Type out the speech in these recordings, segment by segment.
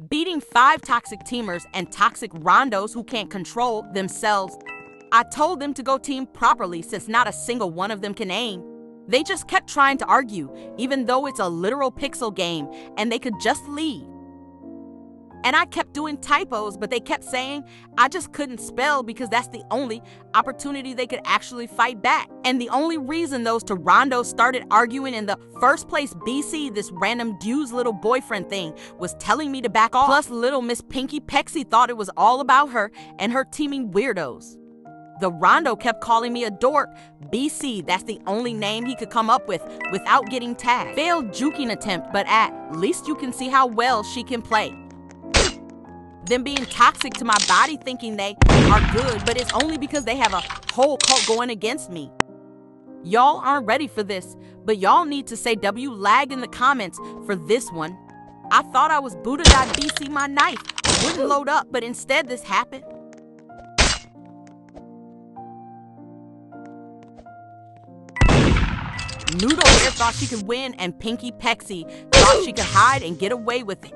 beating 5 toxic teamers and toxic rondos who can't control themselves. I told them to go team properly since not a single one of them can aim. They just kept trying to argue, even though it's a literal pixel game and they could just leave. And I kept doing typos, but they kept saying I just couldn't spell because that's the only opportunity they could actually fight back. And the only reason those two rondos started arguing in the first place, BC, this random dude's little boyfriend thing, was telling me to back off. Plus, little Miss Pinky Pexy thought it was all about her and her teaming weirdos. The rondo kept calling me a dork. BC, that's the only name he could come up with without getting tagged. Failed juking attempt, but at least you can see how well she can play. Them being toxic to my body, thinking they are good, but it's only because they have a whole cult going against me. Y'all aren't ready for this, but y'all need to say W lag in the comments for this one. I thought I was Buddha.BC, my knife wouldn't load up, but instead this happened. Noodle Hair thought she could win, and Pinky Pexy thought she could hide and get away with it.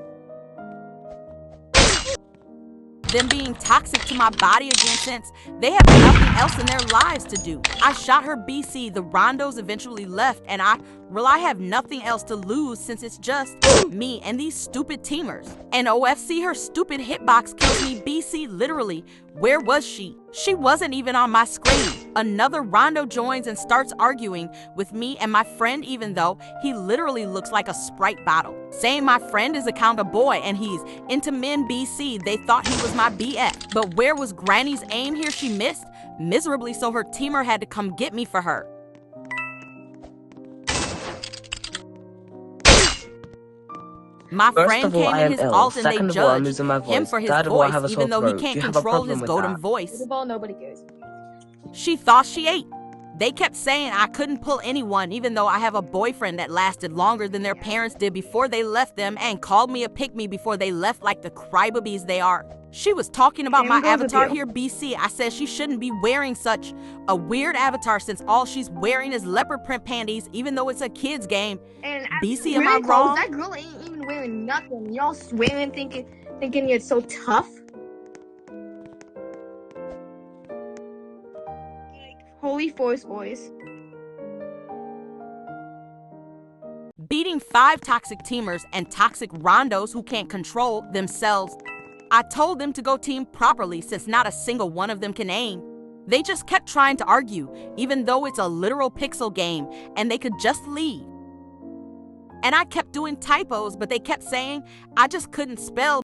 Them being toxic to my body again since they have nothing else in their lives to do. I shot her BC, the rondos eventually left, and I have nothing else to lose since it's just me and these stupid teamers. And OFC, her stupid hitbox kills me. BC, literally, where was she? She wasn't even on my screen. Another rondo joins and starts arguing with me and my friend, even though he literally looks like a Sprite bottle. Saying my friend is a kinda boy and he's into men. BC, they thought he was my BF. But where was Granny's aim here? She missed miserably, so her teamer had to come get me for her. My friend came in his alt and they judged him for his voice, even though he can't control his golden voice. Nobody cares. She thought she ate. They kept saying I couldn't pull anyone, even though I have a boyfriend that lasted longer than their parents did before they left them, and called me a pick-me before they left like the crybabies they are. She was talking about my avatar here, BC. I said she shouldn't be wearing such a weird avatar since all she's wearing is leopard print panties, even though it's a kid's game. And BC, am I wrong? That girl ain't even wearing nothing. Y'all swearing, thinking you're so tough. Holy force, boys. Beating 5 toxic teamers and toxic rondos who can't control themselves. I told them to go team properly since not a single one of them can aim. They just kept trying to argue, even though it's a literal pixel game and they could just leave. And I kept doing typos, but they kept saying I just couldn't spell.